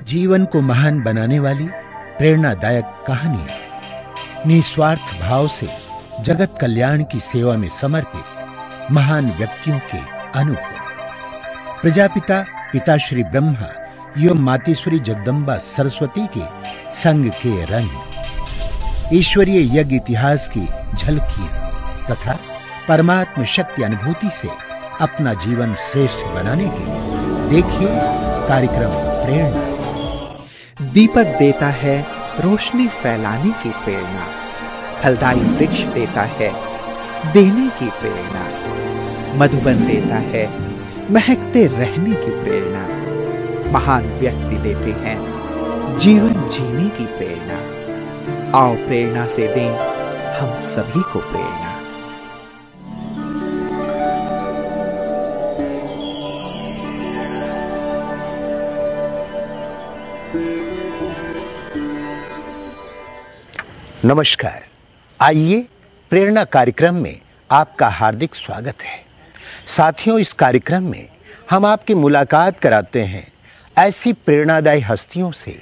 जीवन को महान बनाने वाली प्रेरणादायक कहानियां, निस्वार्थ भाव से जगत कल्याण की सेवा में समर्पित महान व्यक्तियों के अनुभव। प्रजापिता पिताश्री ब्रह्मा एवं मातेश्वरी जगदम्बा सरस्वती के संग के रंग, ईश्वरीय यज्ञ इतिहास की झलकियां तथा परमात्म शक्ति अनुभूति से अपना जीवन श्रेष्ठ बनाने के लिए देखिए कार्यक्रम प्रेरणा। दीपक देता है रोशनी फैलाने की प्रेरणा, फलदायी वृक्ष देता है देने की प्रेरणा, मधुबन देता है महकते रहने की प्रेरणा, महान व्यक्ति देते हैं जीवन जीने की प्रेरणा। आओ प्रेरणा से दें हम सभी को प्रेरणा। नमस्कार, आइए प्रेरणा कार्यक्रम में आपका हार्दिक स्वागत है। साथियों, इस कार्यक्रम में हम आपकी मुलाकात कराते हैं ऐसी प्रेरणादायी हस्तियों से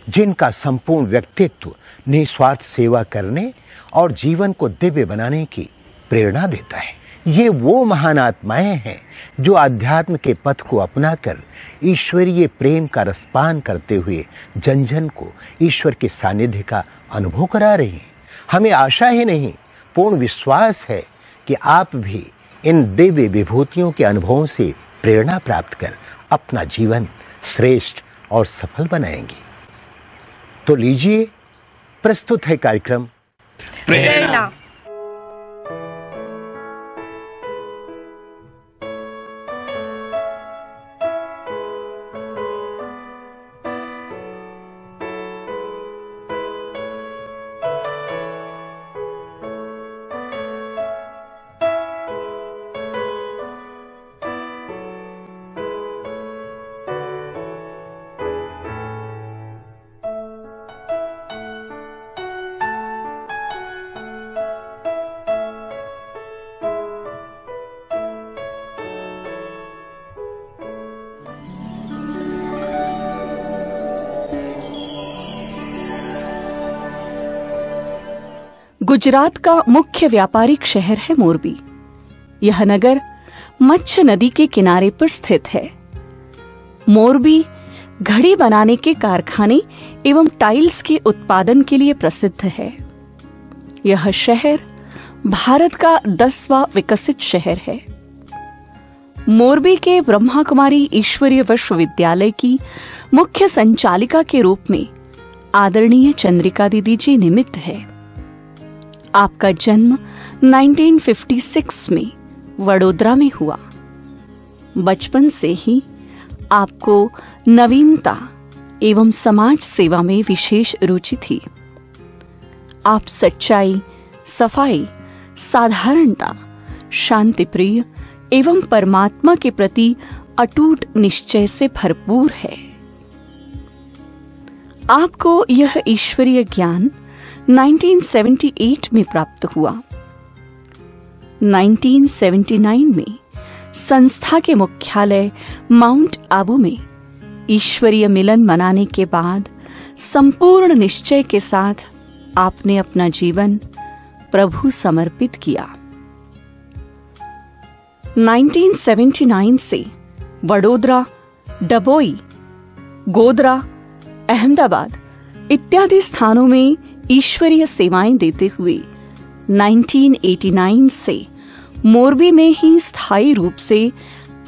जिनका संपूर्ण व्यक्तित्व निस्वार्थ सेवा करने और जीवन को दिव्य बनाने की प्रेरणा देता है। ये वो महान आत्माएं हैं जो आध्यात्म के पथ को अपनाकर ईश्वरीय प्रेम का रसपान करते हुए जन जन को ईश्वर के सानिध्य का अनुभव करा रही हैं। हमें आशा ही नहीं, पूर्ण विश्वास है कि आप भी इन दिव्य विभूतियों के अनुभवों से प्रेरणा प्राप्त कर अपना जीवन श्रेष्ठ और सफल बनाएंगे। तो लीजिए, प्रस्तुत है कार्यक्रम प्रेरणा। गुजरात का मुख्य व्यापारिक शहर है मोरबी। यह नगर मच्छ नदी के किनारे पर स्थित है। मोरबी घड़ी बनाने के कारखाने एवं टाइल्स के उत्पादन के लिए प्रसिद्ध है। यह शहर भारत का 10वां विकसित शहर है। मोरबी के ब्रह्मा कुमारी ईश्वरीय विश्वविद्यालय की मुख्य संचालिका के रूप में आदरणीय चंद्रिका दीदी जी निमित्त है। आपका जन्म 1956 में वडोदरा में हुआ। बचपन से ही आपको नवीनता एवं समाज सेवा में विशेष रुचि थी। आप सच्चाई, सफाई, साधारणता, शांतिप्रिय एवं परमात्मा के प्रति अटूट निश्चय से भरपूर है। आपको यह ईश्वरीय ज्ञान 1978 में प्राप्त हुआ। 1979 में संस्था के मुख्यालय माउंट आबू में ईश्वरीय मिलन मनाने के बाद संपूर्ण निश्चय के साथ आपने अपना जीवन प्रभु समर्पित किया। 1979 से वडोदरा, डबोई, गोधरा, अहमदाबाद इत्यादि स्थानों में ईश्वरीय सेवाएं देते हुए 1989 से मोरबी में ही स्थायी रूप से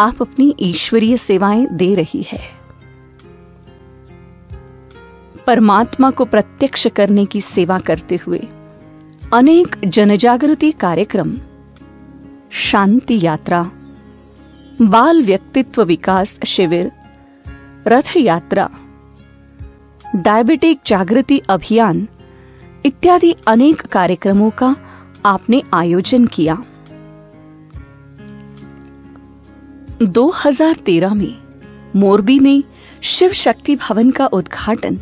आप अपनी ईश्वरीय सेवाएं दे रही है। परमात्मा को प्रत्यक्ष करने की सेवा करते हुए अनेक जनजागृति कार्यक्रम, शांति यात्रा, बाल व्यक्तित्व विकास शिविर, रथ यात्रा, डायबिटिक जागृति अभियान इत्यादि अनेक कार्यक्रमों का आपने आयोजन किया। 2013 में मोरबी में शिव शक्ति भवन का उद्घाटन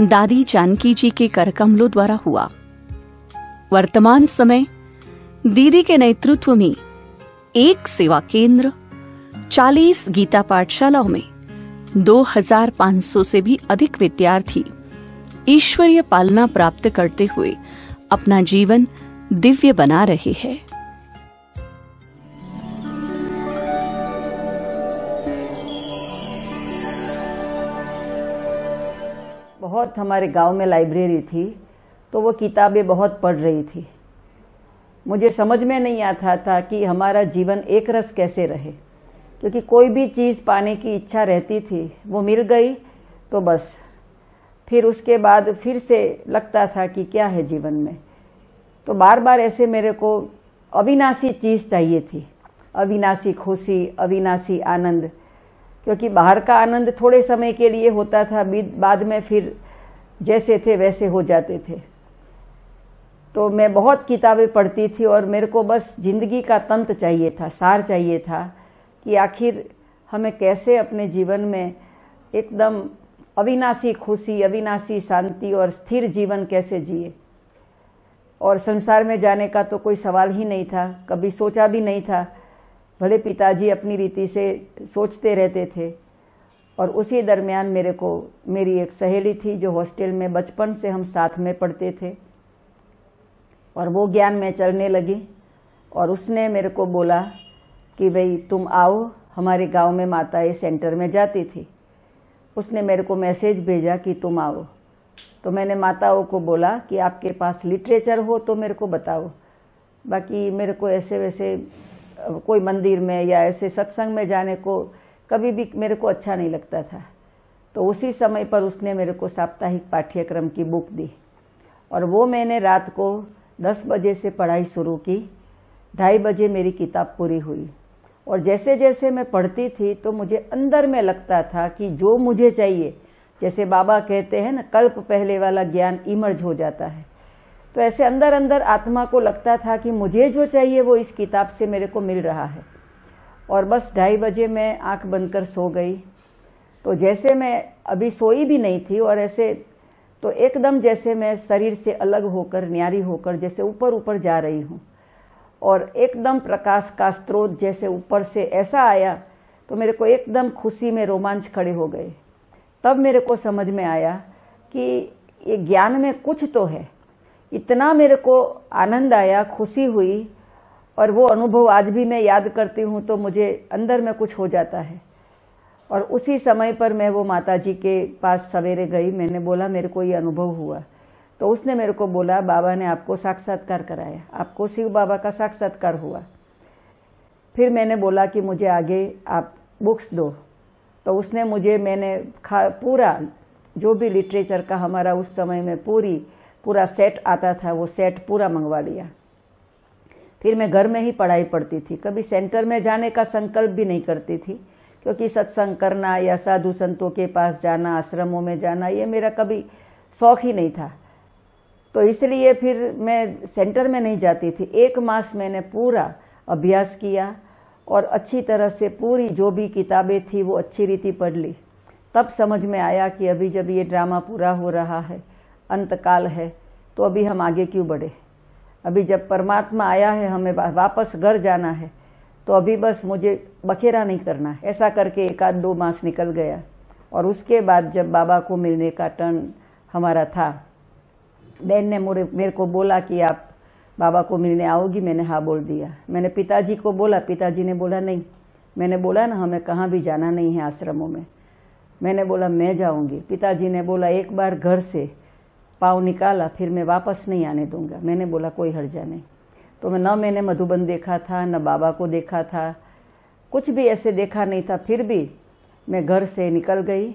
दादी जानकी जी के करकमलों द्वारा हुआ। वर्तमान समय दीदी के नेतृत्व में 1 सेवा केंद्र, 40 गीता पाठशालाओं में 2500 से भी अधिक विद्यार्थी ईश्वरीय पालना प्राप्त करते हुए अपना जीवन दिव्य बना रहे हैं। बहुत हमारे गांव में लाइब्रेरी थी, तो वो किताबें बहुत पढ़ रही थी। मुझे समझ में नहीं आता था कि हमारा जीवन एक रस कैसे रहे, क्योंकि कोई भी चीज़ पाने की इच्छा रहती थी, वो मिल गई तो बस, फिर उसके बाद फिर से लगता था कि क्या है जीवन में। तो बार बार ऐसे मेरे को अविनाशी चीज़ चाहिए थी, अविनाशी खुशी, अविनाशी आनंद, क्योंकि बाहर का आनंद थोड़े समय के लिए होता था, बाद में फिर जैसे थे वैसे हो जाते थे। तो मैं बहुत किताबें पढ़ती थी और मेरे को बस जिंदगी का तंत्र चाहिए था, सार चाहिए था कि आखिर हमें कैसे अपने जीवन में एकदम अविनाशी खुशी, अविनाशी शांति और स्थिर जीवन कैसे जिए। और संसार में जाने का तो कोई सवाल ही नहीं था, कभी सोचा भी नहीं था। भले पिताजी अपनी रीति से सोचते रहते थे। और उसी दरमियान मेरी एक सहेली थी जो हॉस्टल में बचपन से हम साथ में पढ़ते थे, और वो ज्ञान में चलने लगी। और उसने मेरे को बोला कि भाई तुम आओ, हमारे गांव में माताएं सेंटर में जाती थी। उसने मेरे को मैसेज भेजा कि तुम आओ। तो मैंने माताओं को बोला कि आपके पास लिटरेचर हो तो मेरे को बताओ, बाकी मेरे को ऐसे वैसे कोई मंदिर में या ऐसे सत्संग में जाने को कभी भी मेरे को अच्छा नहीं लगता था। तो उसी समय पर उसने मेरे को साप्ताहिक पाठ्यक्रम की बुक दी, और वो मैंने रात को 10 बजे से पढ़ाई शुरू की। 2:30 बजे मेरी किताब पूरी हुई। और जैसे जैसे मैं पढ़ती थी तो मुझे अंदर में लगता था कि जो मुझे चाहिए, जैसे बाबा कहते हैं ना, कल्प पहले वाला ज्ञान इमर्ज हो जाता है। तो ऐसे अंदर अंदर आत्मा को लगता था कि मुझे जो चाहिए वो इस किताब से मेरे को मिल रहा है। और बस 2:30 बजे मैं आंख बंद कर सो गई। तो जैसे मैं अभी सोई भी नहीं थी, और ऐसे तो एकदम जैसे मैं शरीर से अलग होकर, न्यारी होकर जैसे ऊपर ऊपर जा रही हूँ, और एकदम प्रकाश का स्रोत जैसे ऊपर से ऐसा आया, तो मेरे को एकदम खुशी में रोमांच खड़े हो गए। तब मेरे को समझ में आया कि ये ज्ञान में कुछ तो है। इतना मेरे को आनंद आया, खुशी हुई, और वो अनुभव आज भी मैं याद करती हूँ तो मुझे अंदर में कुछ हो जाता है। और उसी समय पर मैं वो माताजी के पास सवेरे गई। मैंने बोला मेरे को ये अनुभव हुआ। तो उसने मेरे को बोला बाबा ने आपको साक्षात्कार कराया, आपको शिव बाबा का साक्षात्कार हुआ। फिर मैंने बोला कि मुझे आगे आप बुक्स दो। तो उसने मुझे, मैंने पूरा जो भी लिटरेचर का हमारा उस समय में पूरा सेट आता था, वो सेट पूरा मंगवा लिया। फिर मैं घर में ही पढ़ाई पढ़ती थी, कभी सेंटर में जाने का संकल्प भी नहीं करती थी, क्योंकि सत्संग करना या साधु संतों के पास जाना, आश्रमों में जाना, ये मेरा कभी शौक ही नहीं था। तो इसलिए फिर मैं सेंटर में नहीं जाती थी। 1 मास मैंने पूरा अभ्यास किया और अच्छी तरह से पूरी जो भी किताबें थी वो अच्छी रीति पढ़ ली। तब समझ में आया कि अभी जब ये ड्रामा पूरा हो रहा है, अंतकाल है, तो अभी हम आगे क्यों बढ़े। अभी जब परमात्मा आया है, हमें वापस घर जाना है, तो अभी बस मुझे बखेरा नहीं करना। ऐसा करके 1-2 मास निकल गया। और उसके बाद जब बाबा को मिलने का टर्न हमारा था, बहन ने मेरे को बोला कि आप बाबा को मिलने आओगी। मैंने हाँ बोल दिया। मैंने पिताजी को बोला, पिताजी ने बोला नहीं। मैंने बोला ना हमें कहाँ भी जाना नहीं है आश्रमों में। मैंने बोला मैं जाऊंगी। पिताजी ने बोला एक बार घर से पाँव निकाला फिर मैं वापस नहीं आने दूंगा। मैंने बोला कोई हर्जा नहीं। तो मैंने मधुबन देखा था, न बाबा को देखा था, कुछ भी ऐसे देखा नहीं था। फिर भी मैं घर से निकल गई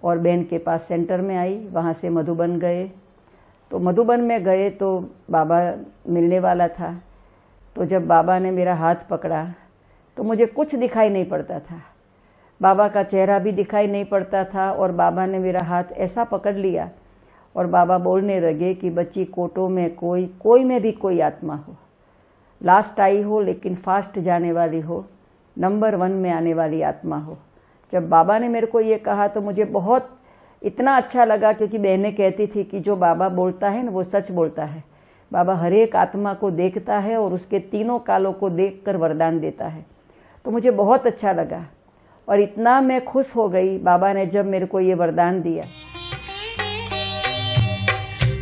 और बहन के पास सेंटर में आई। वहाँ से मधुबन गए। तो मधुबन में गए तो बाबा मिलने वाला था। तो जब बाबा ने मेरा हाथ पकड़ा तो मुझे कुछ दिखाई नहीं पड़ता था, बाबा का चेहरा भी दिखाई नहीं पड़ता था। और बाबा ने मेरा हाथ ऐसा पकड़ लिया और बाबा बोलने लगे कि बच्ची, कोटों में कोई में भी कोई आत्मा हो, लास्ट आई हो लेकिन फास्ट जाने वाली हो, नंबर 1 में आने वाली आत्मा हो। जब बाबा ने मेरे को ये कहा तो मुझे बहुत इतना अच्छा लगा, क्योंकि बहनें कहती थी कि जो बाबा बोलता है ना वो सच बोलता है। बाबा हर एक आत्मा को देखता है और उसके तीनों कालों को देखकर वरदान देता है। तो मुझे बहुत अच्छा लगा। और इतना मैं खुश हो गई बाबा ने जब मेरे को ये वरदान दिया।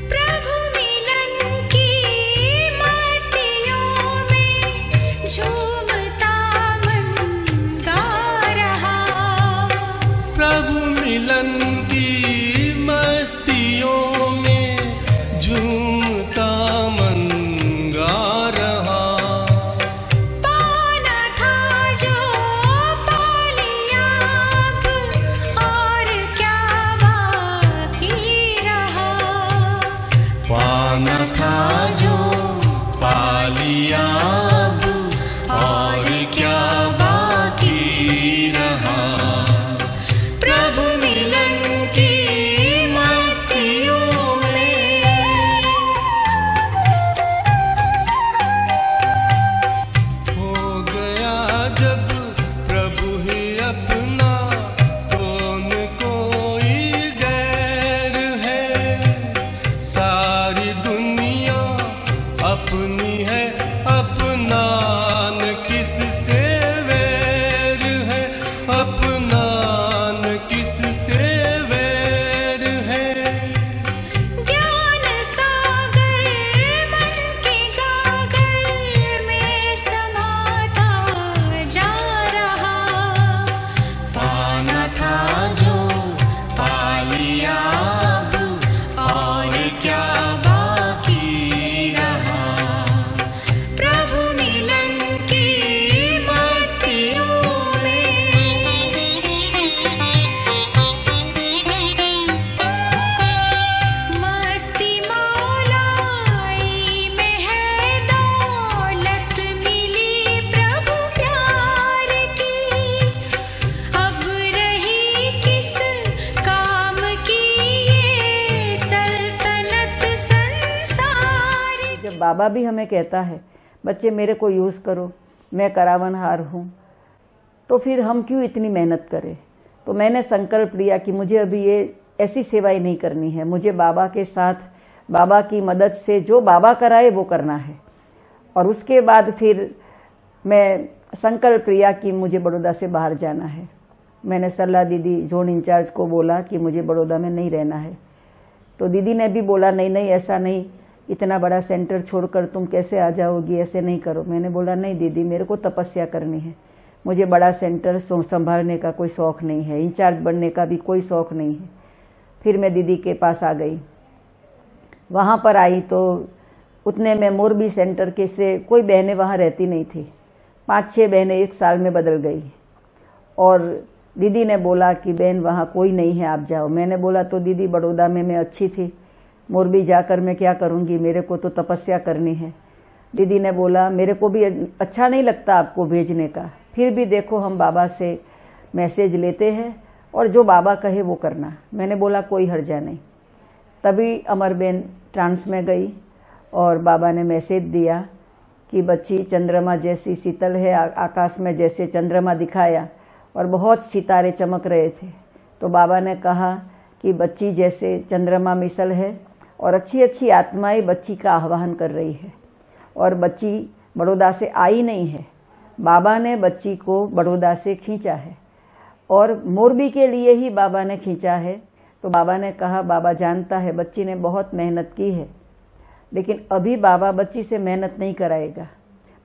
प्रभु मिलन की मस्तियों में झूमता मन गा रहा। प्रभु मिलन की मस्तियों में झूमता मन गा रहा। पाना था जो पा लिया अब और क्या बाकी रहा। पाना था जो पा लिया अब और क्या बाकी रहा। प्रभु मिलन की मस्तियों में हो गया जब प्रभु ही अपना, कौन कोई गैर है। सारी दुनिया अपनी है, अपना न किससे वैर है, अपना न किससे वैर है। ज्ञान सागर मन के गागर में समाता जा रहा। पाना था जो पा लिया अब और क्या बाकी रहा। प्रभु मिलन की मस्तियों में मस्ती मौलाई में है दौलत मिली प्रभु प्यार की। अब रही किस काम की ये सल्तनत संसार। जब बाबा भी हमें कहता है बच्चे मेरे को यूज़ करो, मैं करावनहार हूँ, तो फिर हम क्यों इतनी मेहनत करें। तो मैंने संकल्प लिया कि मुझे अभी ये ऐसी सेवाएं नहीं करनी है, मुझे बाबा के साथ बाबा की मदद से जो बाबा कराए वो करना है। और उसके बाद फिर मैं संकल्प लिया कि मुझे बड़ौदा से बाहर जाना है। मैंने सरला दीदी जोन इंचार्ज को बोला कि मुझे बड़ौदा में नहीं रहना है। तो दीदी ने भी बोला नहीं नहीं ऐसा नहीं, इतना बड़ा सेंटर छोड़कर तुम कैसे आ जाओगी, ऐसे नहीं करो। मैंने बोला नहीं दीदी मेरे को तपस्या करनी है, मुझे बड़ा सेंटर संभालने का कोई शौक़ नहीं है, इंचार्ज बनने का भी कोई शौक़ नहीं है। फिर मैं दीदी के पास आ गई। वहाँ पर आई तो उतने में मोरबी सेंटर के से कोई बहनें वहाँ रहती नहीं थी। 5-6 बहनें एक साल में बदल गई। और दीदी ने बोला कि बहन वहाँ कोई नहीं है, आप जाओ। मैंने बोला तो दीदी बड़ौदा में मैं अच्छी थी, मोरबी जाकर मैं क्या करूँगी, मेरे को तो तपस्या करनी है। दीदी ने बोला मेरे को भी अच्छा नहीं लगता आपको भेजने का, फिर भी देखो हम बाबा से मैसेज लेते हैं और जो बाबा कहे वो करना। मैंने बोला कोई हर्जा नहीं। तभी अमरबेन ट्रांस में गई और बाबा ने मैसेज दिया कि बच्ची चंद्रमा जैसी शीतल है, आकाश में जैसे चंद्रमा दिखाया और बहुत सितारे चमक रहे थे। तो बाबा ने कहा कि बच्ची जैसे चंद्रमा मिसल है और अच्छी अच्छी आत्माएं बच्ची का आह्वान कर रही है। और बच्ची बड़ौदा से आई नहीं है, बाबा ने बच्ची को बड़ौदा से खींचा है और मोरबी के लिए ही बाबा ने खींचा है। तो बाबा ने कहा बाबा जानता है बच्ची ने बहुत मेहनत की है, लेकिन अभी बाबा बच्ची से मेहनत नहीं कराएगा।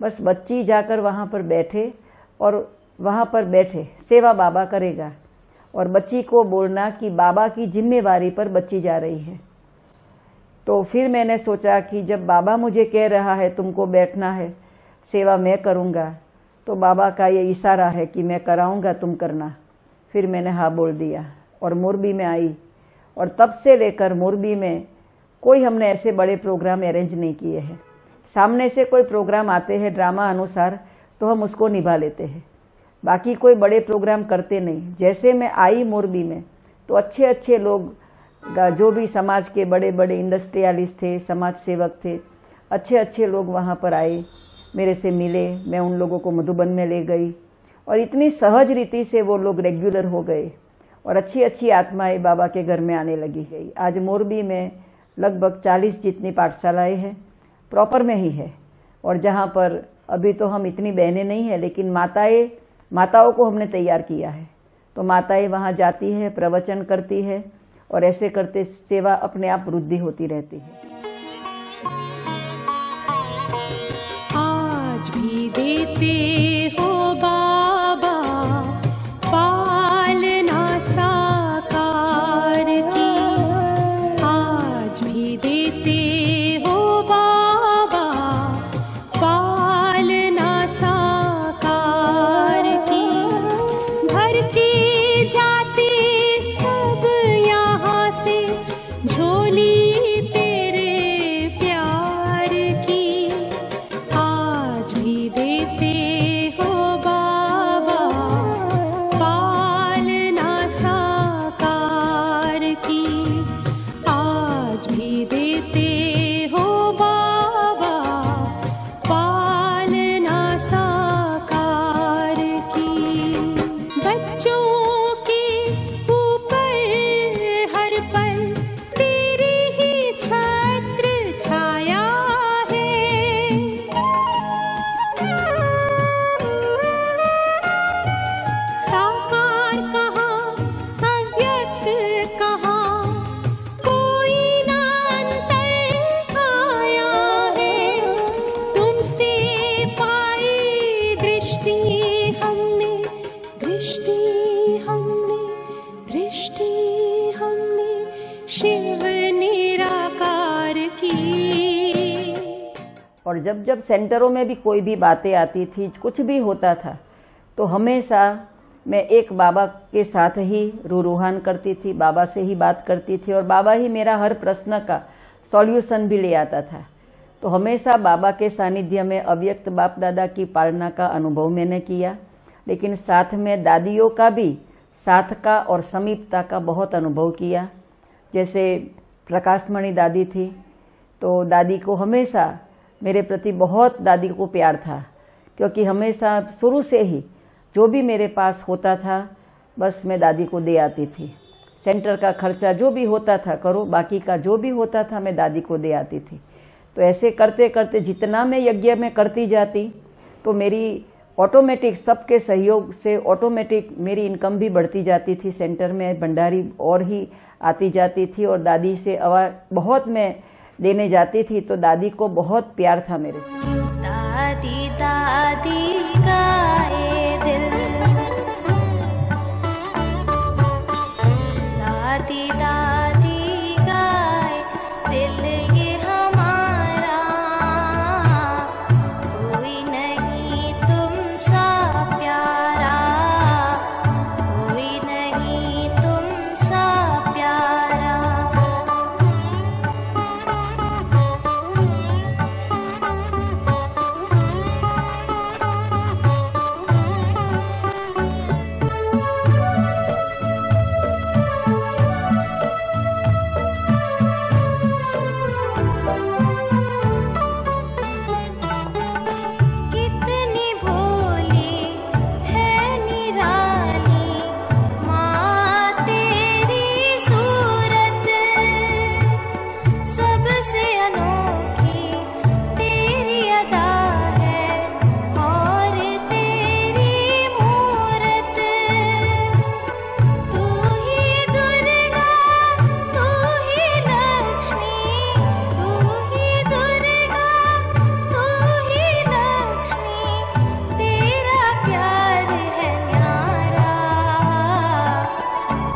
बस बच्ची जाकर वहाँ पर बैठे और वहाँ पर बैठे सेवा बाबा करेगा। और बच्ची को बोलना कि बाबा की जिम्मेवारी पर बच्ची जा रही है। तो फिर मैंने सोचा कि जब बाबा मुझे कह रहा है तुमको बैठना है, सेवा मैं करूँगा, तो बाबा का ये इशारा है कि मैं कराऊँगा, तुम करना। फिर मैंने हाँ बोल दिया और मोरबी में आई। और तब से लेकर मोरबी में कोई हमने ऐसे बड़े प्रोग्राम अरेंज नहीं किए हैं। सामने से कोई प्रोग्राम आते हैं ड्रामा अनुसार तो हम उसको निभा लेते हैं, बाकी कोई बड़े प्रोग्राम करते नहीं। जैसे मैं आई मोरबी में तो अच्छे अच्छे लोग, जो भी समाज के बड़े बड़े इंडस्ट्रियलिस्ट थे, समाज सेवक थे, अच्छे अच्छे लोग वहाँ पर आए, मेरे से मिले। मैं उन लोगों को मधुबन में ले गई और इतनी सहज रीति से वो लोग रेगुलर हो गए और अच्छी अच्छी आत्माएं बाबा के घर में आने लगी गई। आज मोरबी में लगभग 40 जितनी पाठशालाएं हैं, प्रॉपर में ही है। और जहाँ पर अभी तो हम इतनी बहनें नहीं हैं, लेकिन माताएं माताओं को हमने तैयार किया है। तो माताएं वहाँ जाती है, प्रवचन करती है और ऐसे करते सेवा अपने आप वृद्धि होती रहती है। आज भी देते हो बाबा पालना साकार की, आज भी देते हो बाबा पालना साकार की। भर के जाते सब यहाँ से झोली तेरे प्यार की, आज भी देते हो बाबा पालना साकार की, आज भी देते हो बाबा पालना साकार की। बच्चों के ऊपर हर पल तेरी ही छत्र छाया है, साकार कहाँ अव्यक्त कहाँ कोई ना अंतर आया है। तुमसे पाई दृष्टि हमने, दृष्टि हमने, दृष्टि हमने शिव निराकार की। और जब जब सेंटरों में भी कोई भी बातें आती थी, कुछ भी होता था, तो हमेशा मैं एक बाबा के साथ ही रूहान करती थी, बाबा से ही बात करती थी और बाबा ही मेरा हर प्रश्न का सॉल्यूशन भी ले आता था। तो हमेशा बाबा के सानिध्य में अव्यक्त बाप दादा की पालना का अनुभव मैंने किया, लेकिन साथ में दादियों का भी साथ का और समीपता का बहुत अनुभव किया। जैसे प्रकाशमणि दादी थी, तो दादी को हमेशा मेरे प्रति बहुत दादी को प्यार था, क्योंकि हमेशा शुरू से ही जो भी मेरे पास होता था बस मैं दादी को दे आती थी। सेंटर का खर्चा जो भी होता था करो, बाकी का जो भी होता था मैं दादी को दे आती थी। तो ऐसे करते करते जितना मैं यज्ञ में करती जाती तो मेरी ऑटोमेटिक सबके सहयोग से ऑटोमेटिक मेरी इनकम भी बढ़ती जाती थी। सेंटर में भंडारी और ही आती जाती थी और दादी से बहुत मैं देने जाती थी, तो दादी को बहुत प्यार था मेरे से। दादी दादी गाए दिल, दादी दादी गाए दिल ये हमारा, कोई नहीं तुम सा प्यारा, कोई नहीं तुम सा प्यारा। कितनी भोली है निराली माँ तेरी सूरत, सबसे अनोखी तेरी अदा है और तेरी मूरत। तू ही दुर्गा, तू ही लक्ष्मी, तू ही दुर्गा, तू ही लक्ष्मी, तेरा प्यार है न्यारा,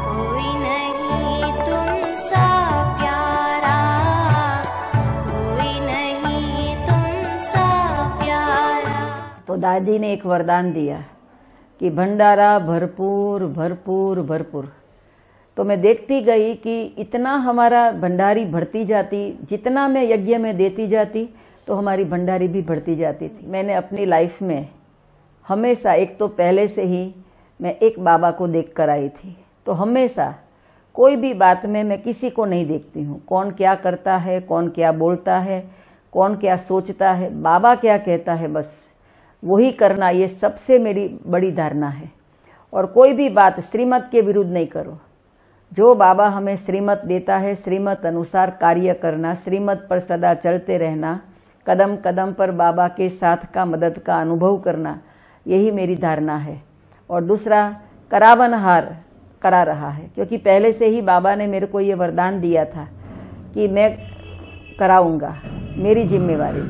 कोई नहीं तुम सा प्यारा, कोई नहीं तुम सा प्यारा। तो दादी ने एक वरदान दिया कि भंडारा भरपूर भरपूर भरपूर। तो मैं देखती गई कि इतना हमारा भंडारी बढ़ती जाती, जितना मैं यज्ञ में देती जाती तो हमारी भंडारी भी बढ़ती जाती थी। मैंने अपनी लाइफ में हमेशा, एक तो पहले से ही मैं एक बाबा को देख कर आई थी, तो हमेशा कोई भी बात में मैं किसी को नहीं देखती हूँ, कौन क्या करता है, कौन क्या बोलता है, कौन क्या सोचता है, बाबा क्या कहता है, बस वही करना, ये सबसे मेरी बड़ी धारणा है। और कोई भी बात श्रीमत के विरुद्ध नहीं करो। जो बाबा हमें श्रीमत देता है, श्रीमत अनुसार कार्य करना, श्रीमत पर सदा चलते रहना, कदम कदम पर बाबा के साथ का, मदद का अनुभव करना, यही मेरी धारणा है। और दूसरा करावनहार करा रहा है, क्योंकि पहले से ही बाबा ने मेरे को ये वरदान दिया था कि मैं कराऊंगा, मेरी जिम्मेवारी।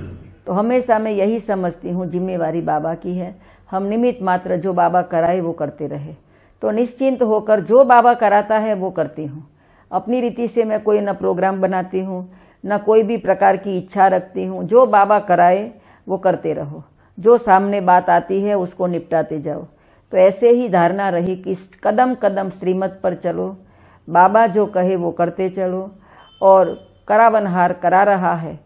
तो हमेशा मैं यही समझती हूँ जिम्मेवारी बाबा की है, हम निमित्त मात्र, जो बाबा कराए वो करते रहे। तो निश्चिंत होकर जो बाबा कराता है वो करती हूँ। अपनी रीति से मैं कोई न प्रोग्राम बनाती हूँ, न कोई भी प्रकार की इच्छा रखती हूँ। जो बाबा कराए वो करते रहो, जो सामने बात आती है उसको निपटाते जाओ। तो ऐसे ही धारणा रही कि कदम कदम श्रीमत पर चलो, बाबा जो कहे वो करते चलो, और करावनहार करा रहा है,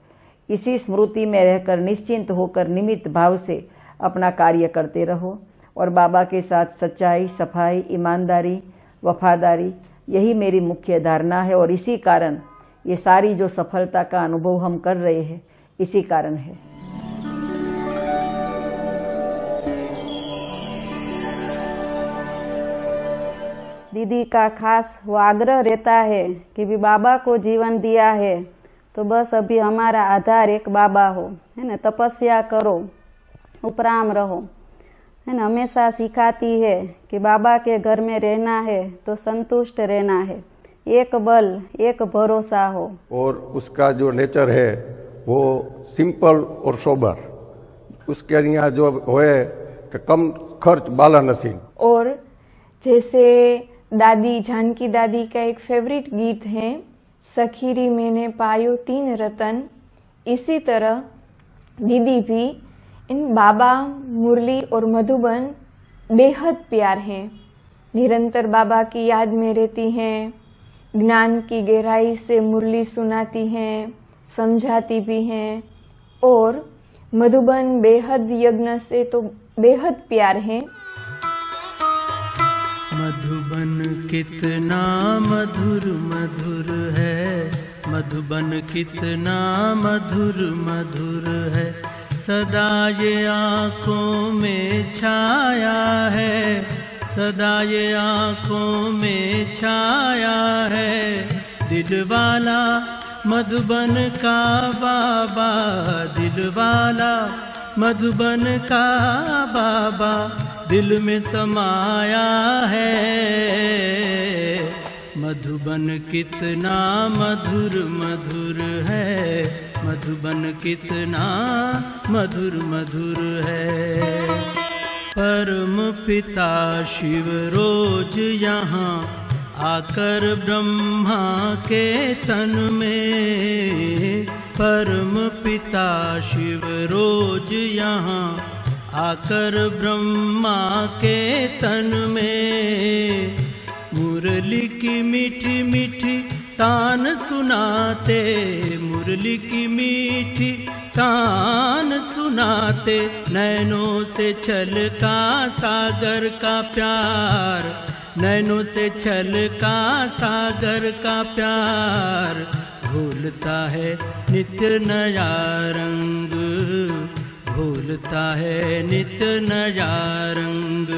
इसी स्मृति में रहकर निश्चिंत होकर निमित्त भाव से अपना कार्य करते रहो। और बाबा के साथ सच्चाई, सफाई, ईमानदारी, वफादारी, यही मेरी मुख्य धारणा है। और इसी कारण ये सारी जो सफलता का अनुभव हम कर रहे हैं, इसी कारण है। दीदी का खास वो आग्रह रहता है कि भी बाबा को जीवन दिया है तो बस अभी हमारा आधार एक बाबा हो, है ना। तपस्या करो, उपराम रहो, है ना। हमेशा सिखाती है कि बाबा के घर में रहना है तो संतुष्ट रहना है, एक बल एक भरोसा हो। और उसका जो नेचर है वो सिंपल और सोबर, उसके यहाँ जो होए कि कम खर्च बाला नसीन। और जैसे दादी, जानकी दादी का एक फेवरेट गीत है, सखीरी मैंने पायो 3 रतन, इसी तरह दीदी भी इन बाबा, मुरली और मधुबन बेहद प्यार हैं। निरंतर बाबा की याद में रहती हैं, ज्ञान की गहराई से मुरली सुनाती हैं, समझाती भी हैं। और मधुबन बेहद यज्ञ से तो बेहद प्यार है। मधुबन कितना मधुर मधुर है, मधुबन कितना मधुर मधुर है, सदा ये आँखों में छाया है, सदा ये आँखों में छाया है। दिल वाला मधुबन का बाबा, दिल वाला मधुबन का बाबा दिल में समाया है। मधुबन कितना मधुर मधुर है, मधुबन कितना मधुर मधुर है। परम पिता शिव रोज यहाँ आकर ब्रह्मा के तन में, परम पिता शिव रोज यहाँ आकर ब्रह्मा के तन में, मुरली की मीठी मीठी तान सुनाते, मुरली की मीठी तान सुनाते, नैनों से छलका सागर का प्यार, नैनों से छलका सागर का प्यार, भूलता है नित्य नया रंग, भूलता है नित्य नया रंग।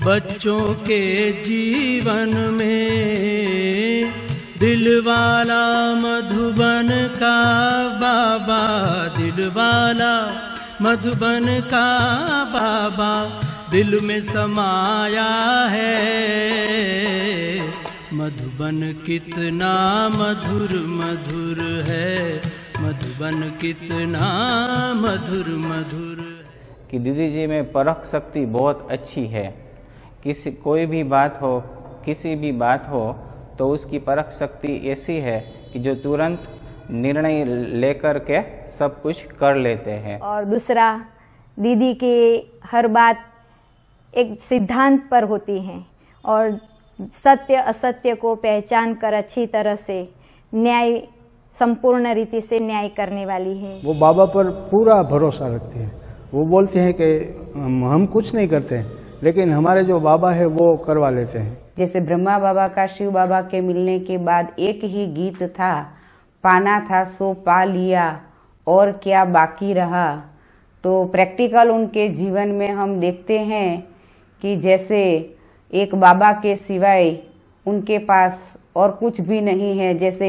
बच्चों के जीवन में दिल वाला मधुबन का बाबा, दिल वाला मधुबन का बाबा दिल में समाया है। मधुबन कितना मधुर मधुर है, मधुबन कितना मधुर मधुर। कि दीदी जी में परख शक्ति बहुत अच्छी है। किसी कोई भी बात हो, किसी भी बात हो तो उसकी परख शक्ति ऐसी है कि जो तुरंत निर्णय लेकर के सब कुछ कर लेते हैं। और दूसरा, दीदी की हर बात एक सिद्धांत पर होती है और सत्य असत्य को पहचान कर अच्छी तरह से न्याय, संपूर्ण रीति से न्याय करने वाली है। वो बाबा पर पूरा भरोसा रखते हैं। वो बोलते हैं कि हम कुछ नहीं करते हैं, लेकिन हमारे जो बाबा है वो करवा लेते हैं। जैसे ब्रह्मा बाबा का शिव बाबा के मिलने के बाद एक ही गीत था, पाना था सो पा लिया और क्या बाकी रहा। तो प्रैक्टिकल उनके जीवन में हम देखते हैं कि जैसे एक बाबा के सिवाय उनके पास और कुछ भी नहीं है। जैसे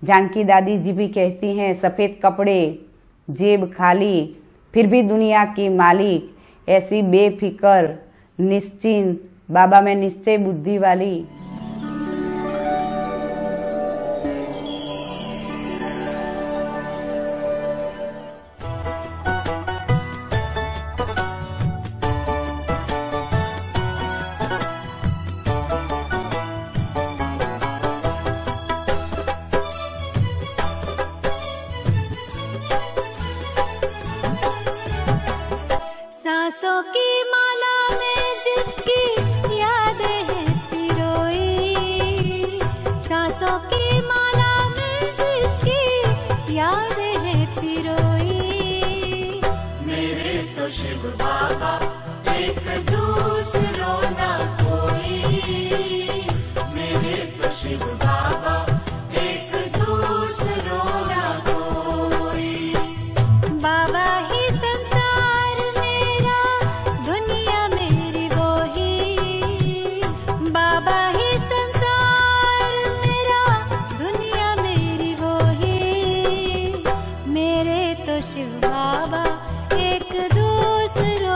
जानकी दादी जी भी कहती हैं, सफ़ेद कपड़े, जेब खाली, फिर भी दुनिया की मालिक, ऐसी बेफिक्र निश्चिंत, बाबा मैं निश्चय बुद्धि वाली। सांसों की माला में जिसकी यादें हैं पिरोई, सांसों की माला में जिसकी यादें हैं पिरोई। मेरे तो शिव बाबा एक दूसरों ना कोई, मेरे तो शिव बाबा एक दूसरों ना कोई। बाबा ही शिव बाबा एक दूसरों